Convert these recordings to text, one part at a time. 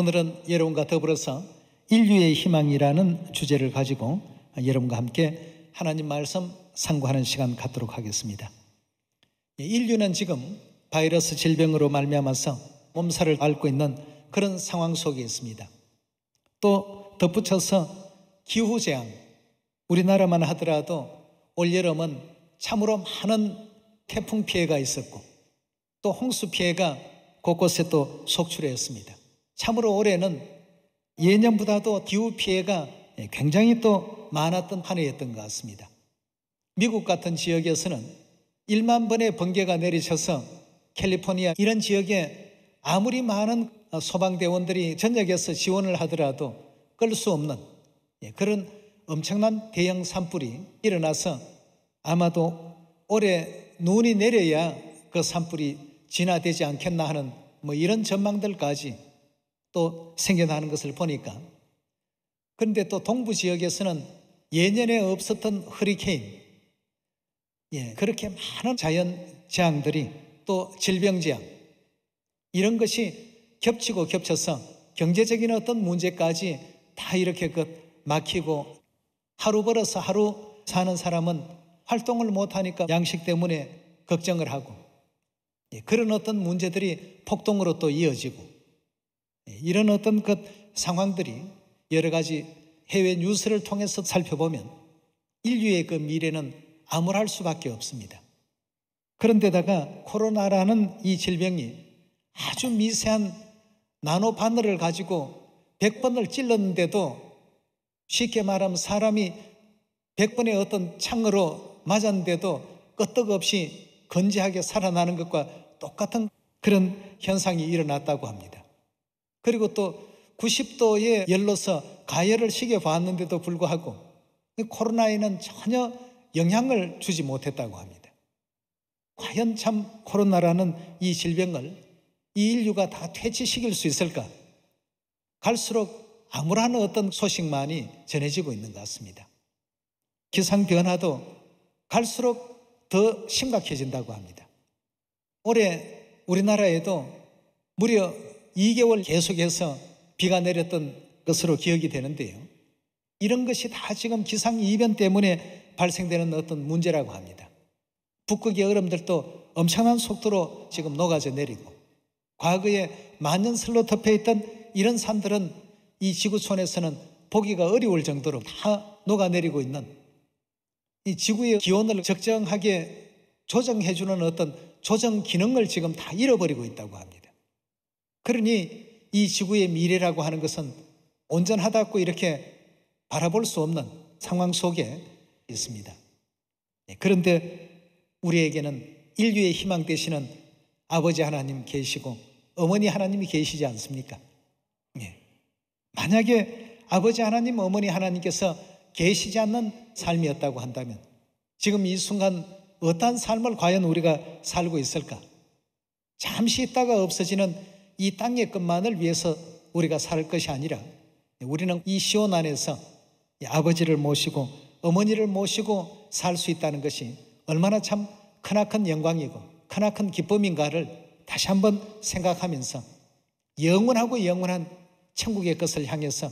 오늘은 여러분과 더불어서 인류의 희망이라는 주제를 가지고 여러분과 함께 하나님 말씀 상고하는 시간 갖도록 하겠습니다. 인류는 지금 바이러스 질병으로 말미암아서 몸살을 앓고 있는 그런 상황 속에 있습니다. 또 덧붙여서 기후재앙, 우리나라만 하더라도 올여름은 참으로 많은 태풍 피해가 있었고 또 홍수 피해가 곳곳에 또 속출했습니다. 참으로 올해는 예년보다도 기후 피해가 굉장히 또 많았던 한 해였던 것 같습니다. 미국 같은 지역에서는 1만 번의 번개가 내리쳐서 캘리포니아 이런 지역에 아무리 많은 소방대원들이 전역에서 지원을 하더라도 끌 수 없는 그런 엄청난 대형 산불이 일어나서 아마도 올해 눈이 내려야 그 산불이 진화되지 않겠나 하는 이런 전망들까지 또 생겨나는 것을 보니까, 그런데 또 동부 지역에서는 예년에 없었던 허리케인, 그렇게 많은 자연 재앙들이 또 질병 재앙 이런 것이 겹치고 겹쳐서 경제적인 어떤 문제까지 다 이렇게 막히고, 하루 벌어서 하루 사는 사람은 활동을 못하니까 양식 때문에 걱정을 하고, 그런 어떤 문제들이 폭동으로 또 이어지고, 이런 어떤 상황들이 여러 가지 해외 뉴스를 통해서 살펴보면 인류의 그 미래는 암울할 수밖에 없습니다. 그런데다가 코로나라는 이 질병이 아주 미세한 나노 바늘을 가지고 100번을 찔렀는데도, 쉽게 말하면 사람이 100번의 어떤 창으로 맞았는데도 끄떡없이 건재하게 살아나는 것과 똑같은 그런 현상이 일어났다고 합니다. 그리고 또 90도의 열로서 가열을 시켜봤는데도 불구하고 코로나에는 전혀 영향을 주지 못했다고 합니다. 과연 참 코로나라는 이 질병을 이 인류가 다 퇴치시킬 수 있을까? 갈수록 암울한 어떤 소식만이 전해지고 있는 것 같습니다. 기상변화도 갈수록 더 심각해진다고 합니다. 올해 우리나라에도 무려 2개월 계속해서 비가 내렸던 것으로 기억이 되는데요. 이런 것이 다 지금 기상이변 때문에 발생되는 어떤 문제라고 합니다. 북극의 얼음들도 엄청난 속도로 지금 녹아져 내리고, 과거에 만년설로 덮여있던 이런 산들은 이 지구촌에서는 보기가 어려울 정도로 다 녹아내리고 있는, 이 지구의 기온을 적정하게 조정해주는 어떤 조정 기능을 지금 다 잃어버리고 있다고 합니다. 그러니 이 지구의 미래라고 하는 것은 온전하다고 이렇게 바라볼 수 없는 상황 속에 있습니다. 그런데 우리에게는 인류의 희망 되시는 아버지 하나님 계시고 어머니 하나님이 계시지 않습니까? 만약에 아버지 하나님, 어머니 하나님께서 계시지 않는 삶이었다고 한다면 지금 이 순간 어떠한 삶을 과연 우리가 살고 있을까? 잠시 있다가 없어지는 이 땅의 것만을 위해서 우리가 살 것이 아니라, 우리는 이 시온 안에서 아버지를 모시고 어머니를 모시고 살 수 있다는 것이 얼마나 참 크나큰 영광이고 크나큰 기쁨인가를 다시 한번 생각하면서 영원하고 영원한 천국의 것을 향해서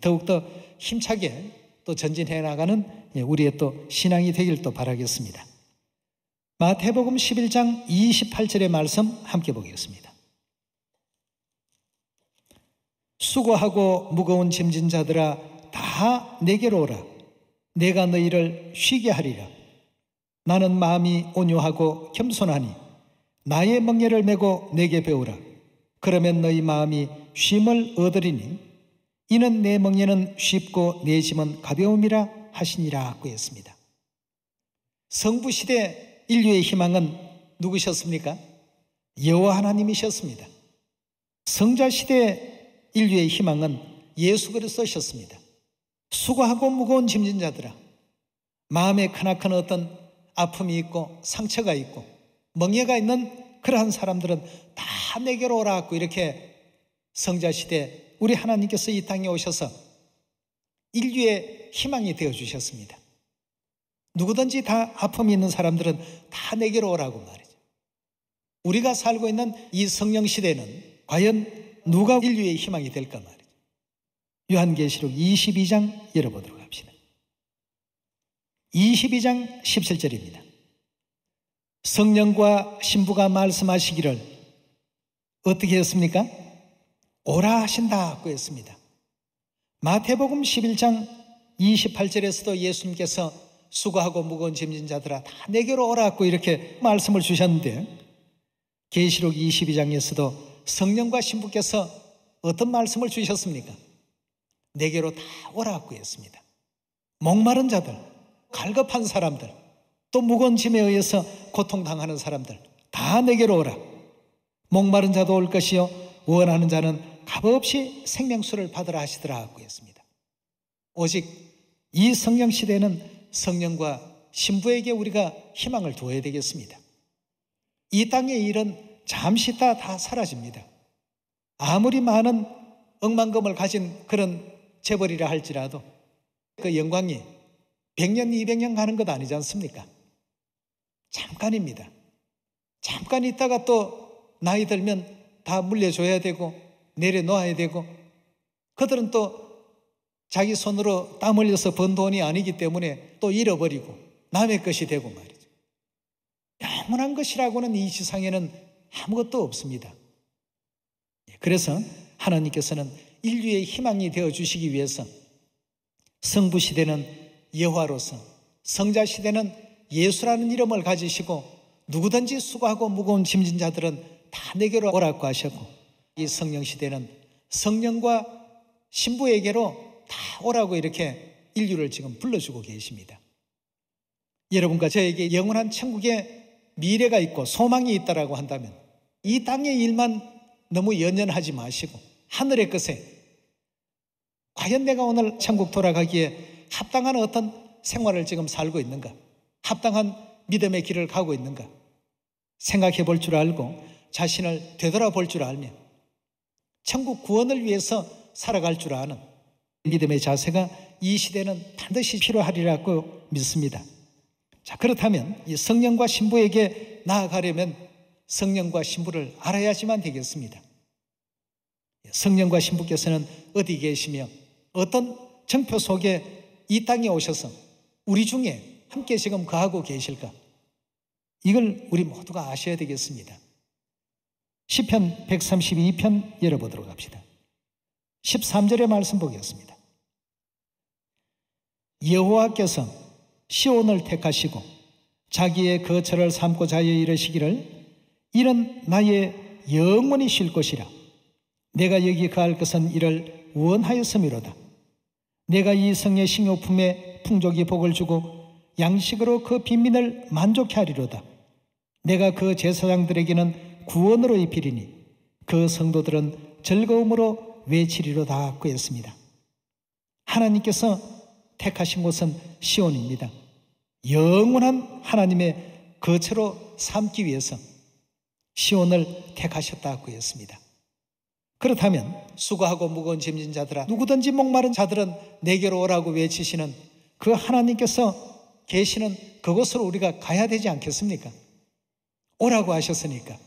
더욱더 힘차게 또 전진해 나가는 우리의 또 신앙이 되길 또 바라겠습니다. 마태복음 11장 28절의 말씀 함께 보겠습니다. 수고하고 무거운 짐진 자들아 다 내게로 오라. 내가 너희를 쉬게 하리라. 나는 마음이 온유하고 겸손하니 나의 멍에를 메고 내게 배우라. 그러면 너희 마음이 쉼을 얻으리니 이는 내 멍에는 쉽고 내 짐은 가벼움이라 하시니라 고 했습니다. 성부시대 인류의 희망은 누구셨습니까? 여호와 하나님이셨습니다. 성자시대 인류의 희망은 예수 그리스도셨습니다. 수고하고 무거운 짐진 자들아, 마음에 크나큰 어떤 아픔이 있고 상처가 있고 멍에가 있는 그러한 사람들은 다 내게로 오라 고 이렇게 성자시대 우리 하나님께서 이 땅에 오셔서 인류의 희망이 되어주셨습니다. 누구든지 다 아픔이 있는 사람들은 다 내게로 오라고 말이죠. 우리가 살고 있는 이 성령 시대는 과연 누가 인류의 희망이 될까 말이죠. 요한계시록 22장 열어보도록 합시다. 22장 17절입니다. 성령과 신부가 말씀하시기를 어떻게 했습니까? 오라 하신다고 했습니다. 마태복음 11장 28절에서도 예수님께서 수고하고 무거운 짐진 자들아 다 내게로 오라고 이렇게 말씀을 주셨는데, 계시록 22장에서도 성령과 신부께서 어떤 말씀을 주셨습니까? 내게로 다 오라고 했습니다. 목마른 자들, 갈급한 사람들, 또 무거운 짐에 의해서 고통당하는 사람들 다 내게로 오라. 목마른 자도 올 것이요 원하는 자는 값없이 생명수를 받으라 하시더라고 했습니다. 오직 이 성령 시대는 성령과 신부에게 우리가 희망을 두어야 되겠습니다. 이 땅의 일은 잠시 있다 다 사라집니다. 아무리 많은 억만금을 가진 그런 재벌이라 할지라도 그 영광이 100년, 200년 가는 것 아니지 않습니까? 잠깐입니다. 잠깐 있다가 또 나이 들면 다 물려줘야 되고 내려놓아야 되고, 그들은 또 자기 손으로 땀 흘려서 번 돈이 아니기 때문에 또 잃어버리고 남의 것이 되고 말이죠. 영원한 것이라고는 이 세상에는 아무것도 없습니다. 그래서 하나님께서는 인류의 희망이 되어주시기 위해서 성부 시대는 여호와로서, 성자 시대는 예수라는 이름을 가지시고 누구든지 수고하고 무거운 짐진 자들은 다 내게로 오라고 하셨고, 이 성령 시대는 성령과 신부에게로 다 오라고 이렇게 인류를 지금 불러주고 계십니다. 여러분과 저에게 영원한 천국의 미래가 있고 소망이 있다라고 한다면 이 땅의 일만 너무 연연하지 마시고 하늘의 것에, 과연 내가 오늘 천국 돌아가기에 합당한 어떤 생활을 지금 살고 있는가, 합당한 믿음의 길을 가고 있는가 생각해 볼 줄 알고 자신을 되돌아볼 줄 알면 천국 구원을 위해서 살아갈 줄 아는 믿음의 자세가 이 시대는 반드시 필요하리라고 믿습니다. 자, 그렇다면 이 성령과 신부에게 나아가려면 성령과 신부를 알아야지만 되겠습니다. 성령과 신부께서는 어디 계시며 어떤 정표 속에 이 땅에 오셔서 우리 중에 함께 지금 거하고 계실까? 이걸 우리 모두가 아셔야 되겠습니다. 시편 132편 열어보도록 합시다. 13절의 말씀 보겠습니다. 여호와께서 시온을 택하시고 자기의 거처를 삼고자 하여 이르시기를 이는 나의 영원히 쉴 곳이라. 내가 여기 거할 것은 이를 원하였음이로다. 내가 이 성의 식료품에 풍족히 복을 주고 양식으로 그 빈민을 만족케 하리로다. 내가 그 제사장들에게는 구원으로 입히리니 그 성도들은 즐거움으로 외치리로다 고 했습니다. 하나님께서 택하신 곳은 시온입니다. 영원한 하나님의 거처로 삼기 위해서 시온을 택하셨다고 했습니다. 그렇다면 수고하고 무거운 짐진 자들아, 누구든지 목마른 자들은 내게로 오라고 외치시는 그 하나님께서 계시는 그곳으로 우리가 가야 되지 않겠습니까? 오라고 하셨으니까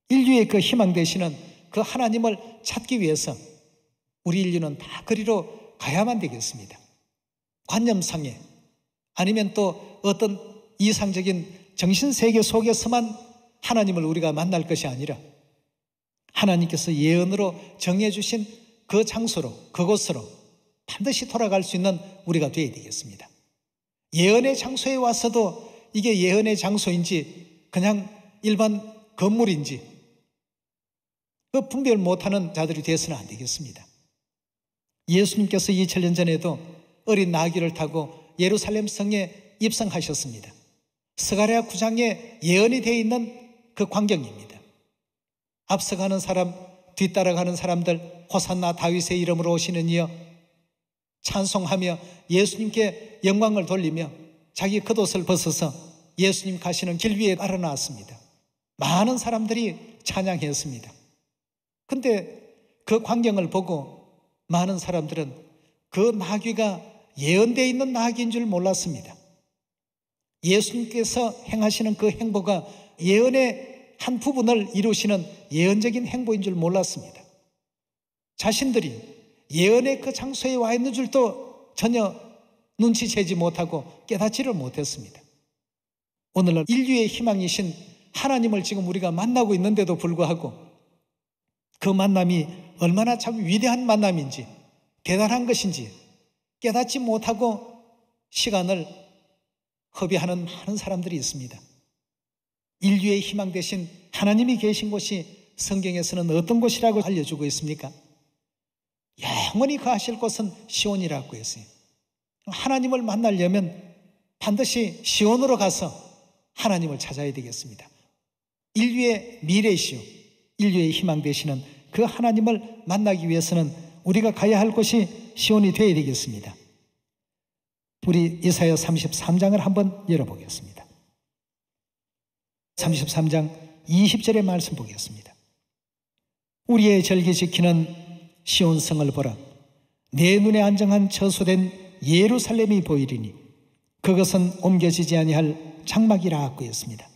인류의 그 희망 되시는 그 하나님을 찾기 위해서 우리 인류는 다 그리로 가야만 되겠습니다. 관념상에 아니면 또 어떤 이상적인 정신세계 속에서만 하나님을 우리가 만날 것이 아니라 하나님께서 예언으로 정해주신 그 장소로, 그곳으로 반드시 돌아갈 수 있는 우리가 되어야 되겠습니다. 예언의 장소에 와서도 이게 예언의 장소인지 그냥 일반 건물인지 그 분별 못하는 자들이 되어서는 안 되겠습니다. 예수님께서 2000년 전에도 어린 나귀를 타고 예루살렘 성에 입성하셨습니다. 스가랴 9장에 예언이 되어 있는 그 광경입니다. 앞서가는 사람, 뒤따라가는 사람들, 호산나 다윗의 이름으로 오시는 이여 찬송하며 예수님께 영광을 돌리며 자기 겉옷을 벗어서 예수님 가시는 길 위에 알아놨습니다. 많은 사람들이 찬양했습니다. 근데 그 광경을 보고 많은 사람들은 그 나귀가 예언되어 있는 나귀인 줄 몰랐습니다. 예수님께서 행하시는 그 행보가 예언의 한 부분을 이루시는 예언적인 행보인 줄 몰랐습니다. 자신들이 예언의 그 장소에 와 있는 줄도 전혀 눈치채지 못하고 깨닫지를 못했습니다. 오늘날 인류의 희망이신 하나님을 지금 우리가 만나고 있는데도 불구하고 그 만남이 얼마나 참 위대한 만남인지, 대단한 것인지 깨닫지 못하고 시간을 허비하는 많은 사람들이 있습니다. 인류의 희망 대신 하나님이 계신 곳이 성경에서는 어떤 곳이라고 알려주고 있습니까? 영원히 거하실 곳은 시온이라고 했어요. 하나님을 만나려면 반드시 시온으로 가서 하나님을 찾아야 되겠습니다. 인류의 미래이시오, 인류의 희망 되시는 그 하나님을 만나기 위해서는 우리가 가야 할 곳이 시온이 되어야 되겠습니다. 우리 이사야 33장을 한번 열어보겠습니다. 33장 20절의 말씀 보겠습니다. 우리의 절기 지키는 시온성을 보라. 내 눈에 안정한 처소된 예루살렘이 보이리니 그것은 옮겨지지 아니할 장막이라 하고 했습니다.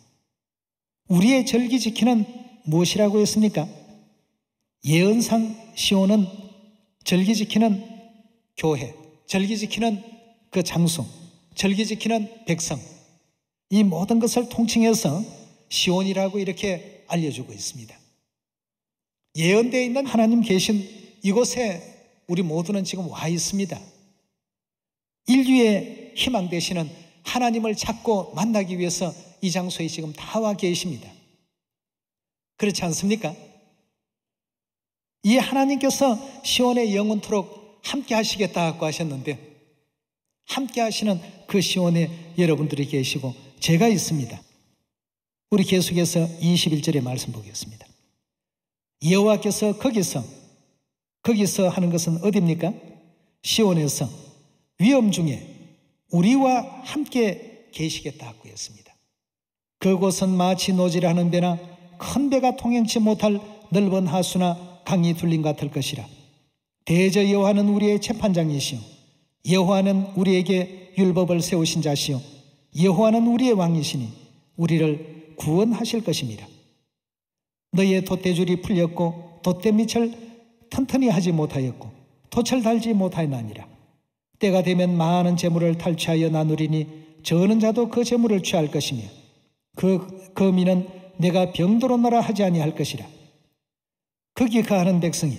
우리의 절기 지키는 무엇이라고 했습니까? 예언상 시온은 절기 지키는 교회, 절기 지키는 그 장소, 절기 지키는 백성, 이 모든 것을 통칭해서 시온이라고 이렇게 알려주고 있습니다. 예언되어 있는 하나님 계신 이곳에 우리 모두는 지금 와 있습니다. 인류의 희망 되시는 하나님을 찾고 만나기 위해서 이 장소에 지금 다 와 계십니다. 그렇지 않습니까? 이 하나님께서 시온에 영원토록 함께 하시겠다고 하셨는데 함께 하시는 그 시온에 여러분들이 계시고 제가 있습니다. 우리 계속해서 21절의 말씀 보겠습니다. 여호와께서 거기서 하는 것은 어디입니까? 시온에서 위험 중에 우리와 함께 계시겠다고 했습니다. 그곳은 마치 노지라는 배나 큰 배가 통행치 못할 넓은 하수나 강이 둘림 같을 것이라. 대저 여호와는 우리의 재판장이시오. 여호와는 우리에게 율법을 세우신 자시오. 여호와는 우리의 왕이시니 우리를 구원하실 것입니다. 너의 돛대줄이 풀렸고 돛대밑을 튼튼히 하지 못하였고 돛을 달지 못하였나니라. 때가 되면 많은 재물을 탈취하여 나누리니 저는 자도 그 재물을 취할 것이며 그 거민은 내가 병도로 나라 하지 아니할 것이라. 거기 거하는 백성이,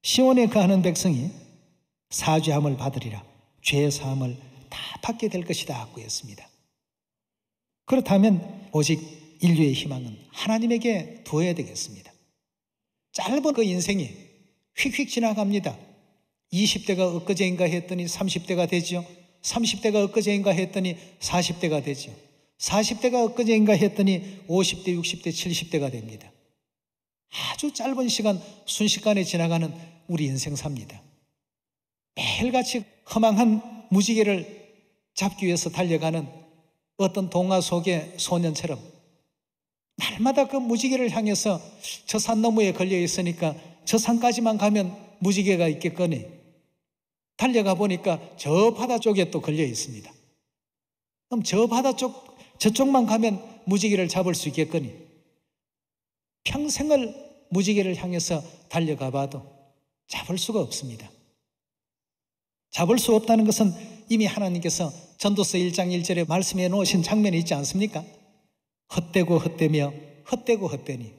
시온에 거하는 백성이 사죄함을 받으리라. 죄 사함을 다 받게 될 것이다 하고 했습니다. 그렇다면 오직 인류의 희망은 하나님에게 두어야 되겠습니다. 짧은 그 인생이 휙휙 지나갑니다. 20대가 엊그제인가 했더니 30대가 되죠. 30대가 엊그제인가 했더니 40대가 되죠. 40대가 엊그제인가 했더니 50대, 60대, 70대가 됩니다. 아주 짧은 시간, 순식간에 지나가는 우리 인생 삽니다. 매일같이 허망한 무지개를 잡기 위해서 달려가는 어떤 동화 속의 소년처럼 날마다 그 무지개를 향해서 저 산 너머에 걸려 있으니까 저 산까지만 가면 무지개가 있겠거니 달려가 보니까 저 바다 쪽에 또 걸려 있습니다. 그럼 저 바다 쪽, 저쪽만 가면 무지개를 잡을 수 있겠거니 평생을 무지개를 향해서 달려가 봐도 잡을 수가 없습니다. 잡을 수 없다는 것은 이미 하나님께서 전도서 1장 1절에 말씀해 놓으신 장면이 있지 않습니까? 헛되고 헛되며 헛되고 헛되니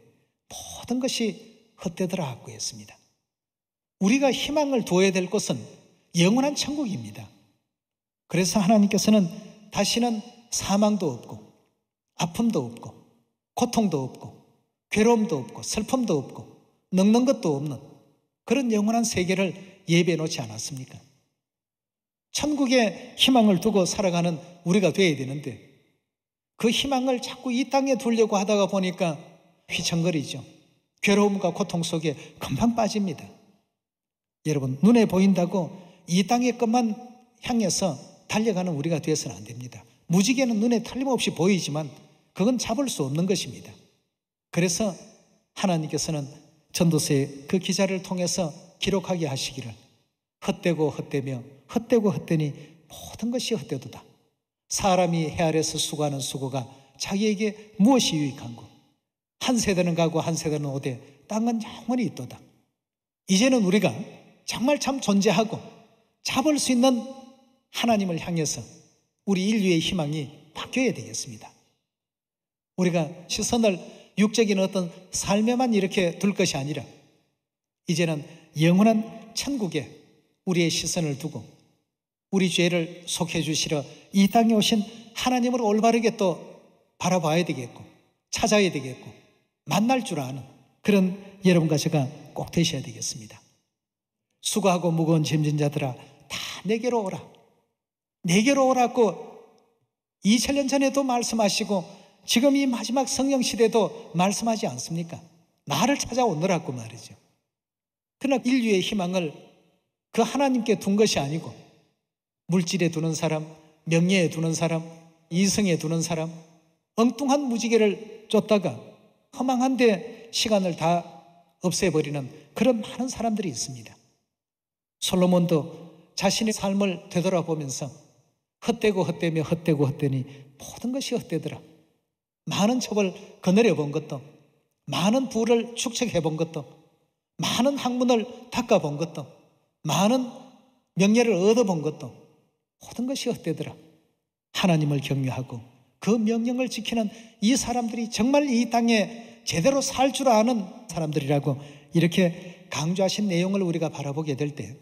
모든 것이 헛되더라 하고 했습니다. 우리가 희망을 두어야 될 곳은 영원한 천국입니다. 그래서 하나님께서는 다시는 사망도 없고 아픔도 없고 고통도 없고 괴로움도 없고 슬픔도 없고 늙는 것도 없는 그런 영원한 세계를 예비해 놓지 않았습니까? 천국에 희망을 두고 살아가는 우리가 되어야 되는데 그 희망을 자꾸 이 땅에 두려고 하다가 보니까 휘청거리죠. 괴로움과 고통 속에 금방 빠집니다. 여러분, 눈에 보인다고 이 땅의 것만 향해서 달려가는 우리가 되어서는 안 됩니다. 무지개는 눈에 틀림없이 보이지만 그건 잡을 수 없는 것입니다. 그래서 하나님께서는 전도서의 그 기자를 통해서 기록하게 하시기를 헛되고 헛되며 헛되고 헛되니 모든 것이 헛되도다. 사람이 해 아래서 수고하는 수고가 자기에게 무엇이 유익한고 한 세대는 가고 한 세대는 오되 땅은 영원히 있도다. 이제는 우리가 정말 참 존재하고 잡을 수 있는 하나님을 향해서 우리 인류의 희망이 바뀌어야 되겠습니다. 우리가 시선을 육적인 어떤 삶에만 이렇게 둘 것이 아니라 이제는 영원한 천국에 우리의 시선을 두고 우리 죄를 속해 주시러 이 땅에 오신 하나님을 올바르게 또 바라봐야 되겠고 찾아야 되겠고 만날 줄 아는 그런 여러분과 제가 꼭 되셔야 되겠습니다. 수고하고 무거운 짐진 자들아 다 내게로 오라. 내게로 오라고 2000년 전에도 말씀하시고 지금 이 마지막 성령 시대도 말씀하지 않습니까? 나를 찾아오느라고 말이죠. 그러나 인류의 희망을 그 하나님께 둔 것이 아니고 물질에 두는 사람, 명예에 두는 사람, 이성에 두는 사람, 엉뚱한 무지개를 쫓다가 허망한데 시간을 다 없애버리는 그런 많은 사람들이 있습니다. 솔로몬도 자신의 삶을 되돌아보면서 헛되고 헛되며 헛되고 헛되니 모든 것이 헛되더라. 많은 첩을 거느려 본 것도, 많은 부를 축적해 본 것도, 많은 학문을 닦아 본 것도, 많은 명예를 얻어 본 것도 모든 것이 헛되더라. 하나님을 경외하고 그 명령을 지키는 이 사람들이 정말 이 땅에 제대로 살 줄 아는 사람들이라고 이렇게 강조하신 내용을 우리가 바라보게 될 때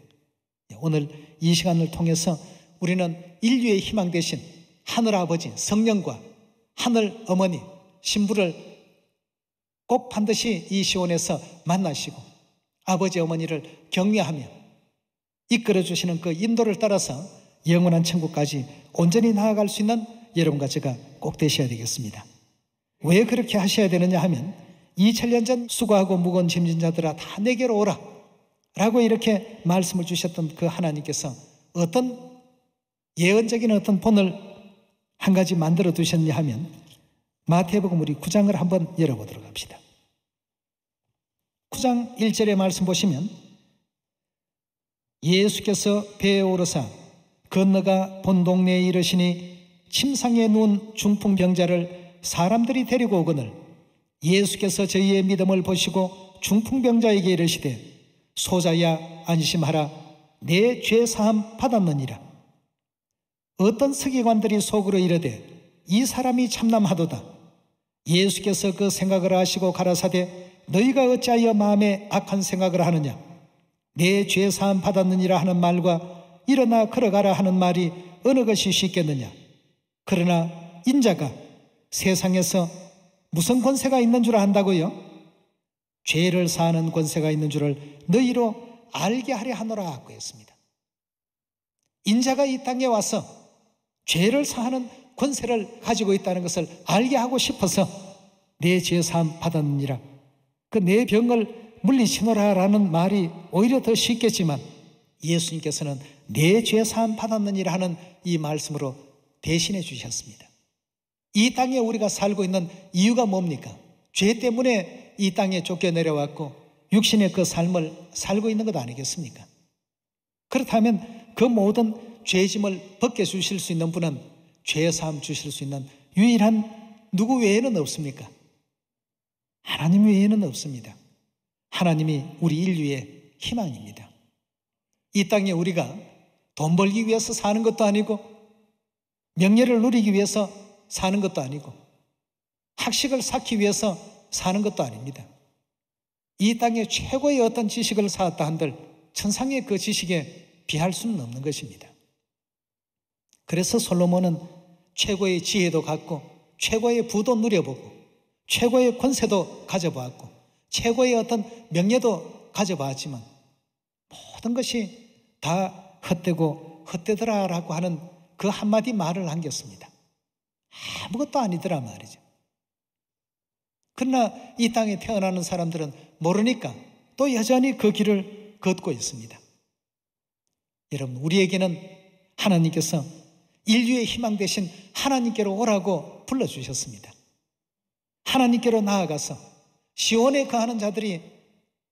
오늘 이 시간을 통해서 우리는 인류의 희망 대신 하늘아버지 성령과 하늘 어머니 신부를 꼭 반드시 이 시온에서 만나시고 아버지 어머니를 경외하며 이끌어주시는 그 인도를 따라서 영원한 천국까지 온전히 나아갈 수 있는 여러분과 제가 꼭 되셔야 되겠습니다. 왜 그렇게 하셔야 되느냐 하면 2000년 전 수고하고 무거운 짐진 자들아 다 내게로 오라 라고 이렇게 말씀을 주셨던 그 하나님께서 어떤 예언적인 어떤 본을 한 가지 만들어 두셨냐 하면 마태복음 우리 9장을 한번 열어보도록 합시다. 9장 1절의 말씀 보시면 예수께서 배에 오르사 건너가 본 동네에 이르시니 침상에 누운 중풍병자를 사람들이 데리고 오거늘 예수께서 저희의 믿음을 보시고 중풍병자에게 이르시되 소자야 안심하라 내 죄 사함 받았느니라. 어떤 서기관들이 속으로 이르되 이 사람이 참남하도다. 예수께서 그 생각을 아시고 가라사대 너희가 어찌하여 마음에 악한 생각을 하느냐. 내 죄 사함 받았느니라 하는 말과 일어나 걸어가라 하는 말이 어느 것이 쉽겠느냐. 그러나 인자가 세상에서 무슨 권세가 있는 줄 안다고요? 죄를 사하는 권세가 있는 줄을 너희로 알게 하려 하노라 하고 했습니다. 인자가 이 땅에 와서 죄를 사하는 권세를 가지고 있다는 것을 알게 하고 싶어서 내 죄 사함 받았느니라. 그 내 병을 물리치노라라는 말이 오히려 더 쉽겠지만 예수님께서는 내 죄 사함 받았느니라 하는 이 말씀으로 대신해 주셨습니다. 이 땅에 우리가 살고 있는 이유가 뭡니까? 죄 때문에 이 땅에 쫓겨내려왔고 육신의 그 삶을 살고 있는 것 아니겠습니까? 그렇다면 그 모든 죄짐을 벗겨주실 수 있는 분은 죄사함 주실 수 있는 유일한 누구 외에는 없습니까? 하나님 외에는 없습니다. 하나님이 우리 인류의 희망입니다. 이 땅에 우리가 돈 벌기 위해서 사는 것도 아니고 명예를 누리기 위해서 사는 것도 아니고 학식을 쌓기 위해서 사는 것도 아닙니다. 이 땅에 최고의 어떤 지식을 쌓았다 한들 천상의 그 지식에 비할 수는 없는 것입니다. 그래서 솔로몬은 최고의 지혜도 갖고 최고의 부도 누려보고 최고의 권세도 가져보았고 최고의 어떤 명예도 가져보았지만 모든 것이 다 헛되고 헛되더라라고 하는 그 한마디 말을 남겼습니다. 아무것도 아니더라 말이죠. 그러나 이 땅에 태어나는 사람들은 모르니까 또 여전히 그 길을 걷고 있습니다. 여러분, 우리에게는 하나님께서 인류의 희망 대신 하나님께로 오라고 불러주셨습니다. 하나님께로 나아가서 시온에 거하는 자들이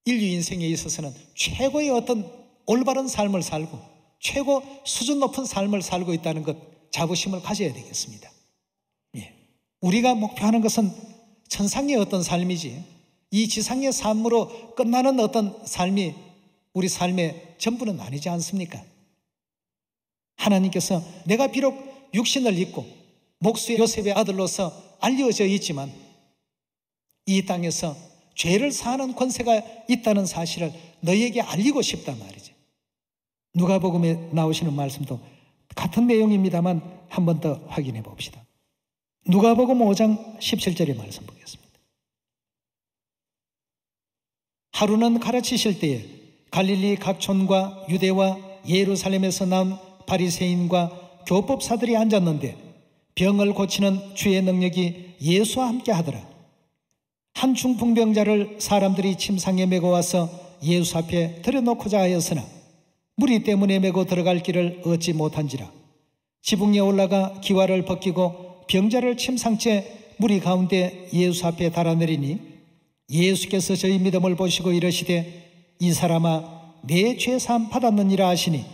인류 인생에 있어서는 최고의 어떤 올바른 삶을 살고 최고 수준 높은 삶을 살고 있다는 것 자부심을 가져야 되겠습니다. 예. 우리가 목표하는 것은 천상의 어떤 삶이지 이 지상의 삶으로 끝나는 어떤 삶이 우리 삶의 전부는 아니지 않습니까? 하나님께서 내가 비록 육신을 입고 목수의 요셉의 아들로서 알려져 있지만 이 땅에서 죄를 사하는 권세가 있다는 사실을 너희에게 알리고 싶단 말이죠. 누가복음에 나오시는 말씀도 같은 내용입니다만 한 번 더 확인해 봅시다. 누가복음 5장 17절의 말씀 보겠습니다. 하루는 가르치실 때에 갈릴리 각촌과 유대와 예루살렘에서 나온 바리새인과 교법사들이 앉았는데 병을 고치는 주의 능력이 예수와 함께 하더라. 한 중풍병자를 사람들이 침상에 메고 와서 예수 앞에 들여놓고자 하였으나 무리 때문에 메고 들어갈 길을 얻지 못한지라. 지붕에 올라가 기와를 벗기고 병자를 침상째 무리 가운데 예수 앞에 달아내리니 예수께서 저희 믿음을 보시고 이르시되 이 사람아 내 죄 사함 받았느니라 하시니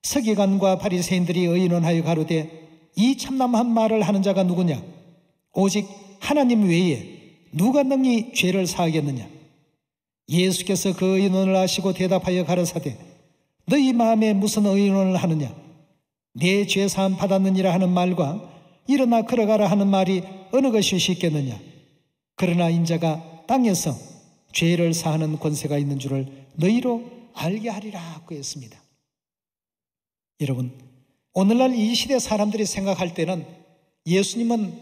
서기관과 바리새인들이 의논하여 가로되 이 참남한 말을 하는 자가 누구냐? 오직 하나님 외에 누가 능히 죄를 사하겠느냐? 예수께서 그 의논을 하시고 대답하여 가라사대 너희 마음에 무슨 의논을 하느냐? 내 죄 사함 받았느니라 하는 말과 일어나 걸어가라 하는 말이 어느 것이 쉽겠느냐? 그러나 인자가 땅에서 죄를 사하는 권세가 있는 줄을 너희로 알게 하리라 하고 했습니다. 여러분, 오늘날 이 시대 사람들이 생각할 때는 예수님은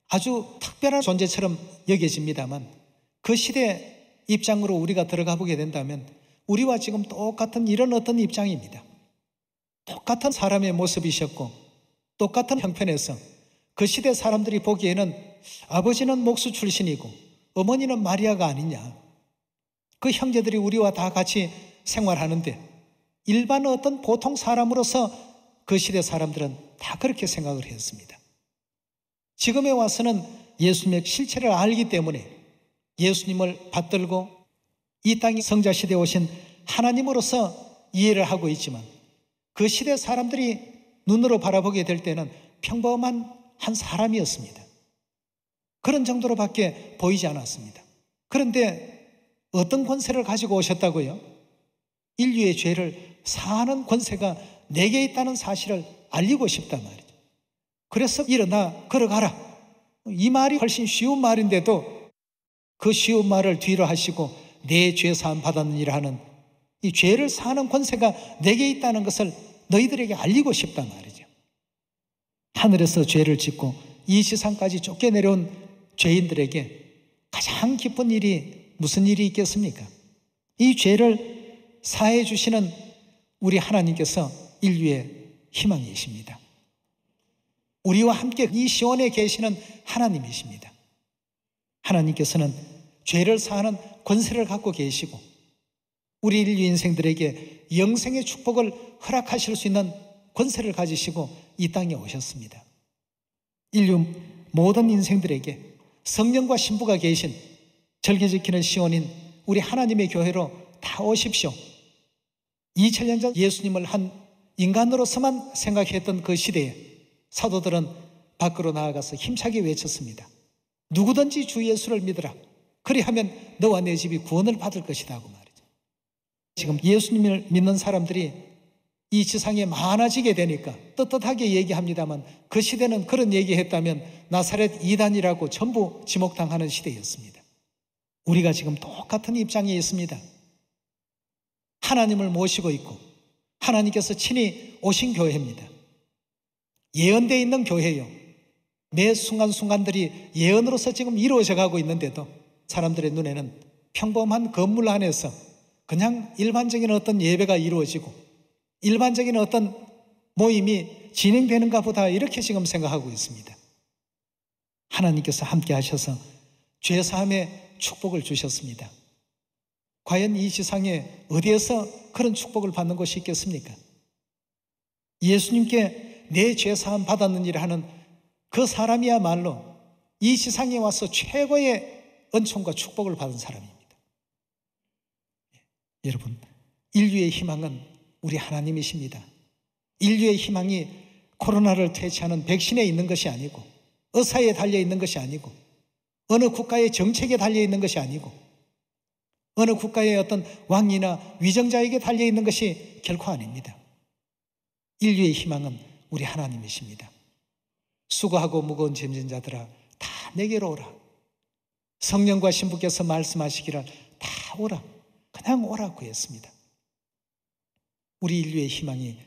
아주 특별한 존재처럼 여겨집니다만 그 시대 입장으로 우리가 들어가 보게 된다면 우리와 지금 똑같은 이런 어떤 입장입니다. 똑같은 사람의 모습이셨고 똑같은 형편에서 그 시대 사람들이 보기에는 아버지는 목수 출신이고 어머니는 마리아가 아니냐. 그 형제들이 우리와 다 같이 생활하는데 일반 어떤 보통 사람으로서 그 시대 사람들은 다 그렇게 생각을 했습니다. 지금에 와서는 예수님의 실체를 알기 때문에 예수님을 받들고 이 땅의 성자 시대에 오신 하나님으로서 이해를 하고 있지만 그 시대 사람들이 눈으로 바라보게 될 때는 평범한 한 사람이었습니다. 그런 정도로밖에 보이지 않았습니다. 그런데 어떤 권세를 가지고 오셨다고요? 인류의 죄를 사하는 권세가 내게 있다는 사실을 알리고 싶단 말이죠. 그래서 일어나 걸어가라. 이 말이 훨씬 쉬운 말인데도 그 쉬운 말을 뒤로 하시고 내 죄 사함 받았느니라 하는 이 죄를 사하는 권세가 내게 있다는 것을 너희들에게 알리고 싶단 말이죠. 하늘에서 죄를 짓고 이 세상까지 쫓겨내려온 죄인들에게 가장 기쁜 일이 무슨 일이 있겠습니까? 이 죄를 사해 주시는 우리 하나님께서 인류의 희망이십니다. 우리와 함께 이 시온에 계시는 하나님이십니다. 하나님께서는 죄를 사하는 권세를 갖고 계시고 우리 인류 인생들에게 영생의 축복을 허락하실 수 있는 권세를 가지시고 이 땅에 오셨습니다. 인류 모든 인생들에게 성령과 신부가 계신 절기 지키는 시온인 우리 하나님의 교회로 다 오십시오. 2000년 전 예수님을 한 인간으로서만 생각했던 그 시대에 사도들은 밖으로 나아가서 힘차게 외쳤습니다. 누구든지 주 예수를 믿으라. 그리하면 너와 내 집이 구원을 받을 것이다 하고 말이죠. 지금 예수님을 믿는 사람들이 이 지상에 많아지게 되니까 떳떳하게 얘기합니다만 그 시대는 그런 얘기했다면 나사렛 이단이라고 전부 지목당하는 시대였습니다. 우리가 지금 똑같은 입장에 있습니다. 하나님을 모시고 있고 하나님께서 친히 오신 교회입니다. 예언되어 있는 교회요. 매 순간순간들이 예언으로서 지금 이루어져 가고 있는데도 사람들의 눈에는 평범한 건물 안에서 그냥 일반적인 어떤 예배가 이루어지고 일반적인 어떤 모임이 진행되는가 보다 이렇게 지금 생각하고 있습니다. 하나님께서 함께 하셔서 죄사함의 축복을 주셨습니다. 과연 이 세상에 어디에서 그런 축복을 받는 곳이 있겠습니까? 예수님께 내 죄사함 받았느니라 하는 그 사람이야말로 이 세상에 와서 최고의 은총과 축복을 받은 사람입니다. 여러분, 인류의 희망은 우리 하나님이십니다. 인류의 희망이 코로나를 퇴치하는 백신에 있는 것이 아니고 의사에 달려 있는 것이 아니고 어느 국가의 정책에 달려있는 것이 아니고 어느 국가의 어떤 왕이나 위정자에게 달려있는 것이 결코 아닙니다. 인류의 희망은 우리 하나님이십니다. 수고하고 무거운 짐진 자들아 다 내게로 오라. 성령과 신부께서 말씀하시기를 다 오라. 그냥 오라고 했습니다. 우리 인류의 희망이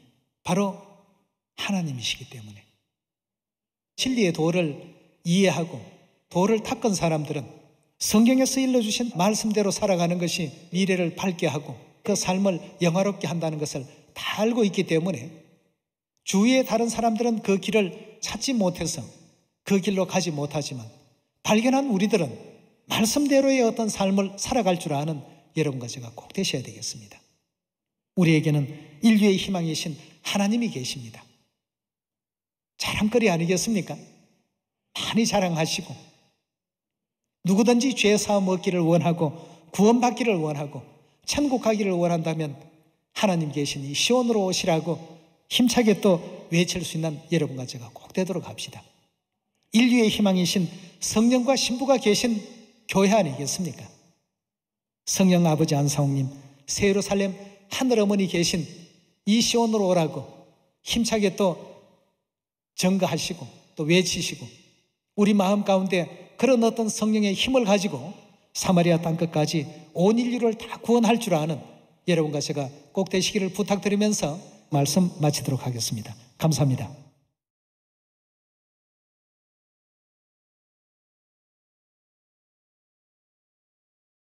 바로 하나님이시기 때문에 진리의 도를 이해하고 도를 닦은 사람들은 성경에서 일러주신 말씀대로 살아가는 것이 미래를 밝게 하고 그 삶을 영화롭게 한다는 것을 다 알고 있기 때문에 주위의 다른 사람들은 그 길을 찾지 못해서 그 길로 가지 못하지만 발견한 우리들은 말씀대로의 어떤 삶을 살아갈 줄 아는 여러분과 제가 꼭 되셔야 되겠습니다. 우리에게는 인류의 희망이신 하나님이 계십니다. 자랑거리 아니겠습니까? 많이 자랑하시고 누구든지 죄 사함 얻기를 원하고 구원받기를 원하고 천국 가기를 원한다면 하나님 계신 이 시온으로 오시라고 힘차게 또 외칠 수 있는 여러분과 제가 꼭 되도록 합시다. 인류의 희망이신 성령과 신부가 계신 교회 아니겠습니까? 성령 아버지 안상홍님, 새 예루살렘 하늘어머니 계신 이 시온으로 오라고 힘차게 또 증거하시고 또 외치시고 우리 마음 가운데 그런 어떤 성령의 힘을 가지고 사마리아 땅끝까지 온 인류를 다 구원할 줄 아는 여러분과 제가 꼭 되시기를 부탁드리면서 말씀 마치도록 하겠습니다. 감사합니다.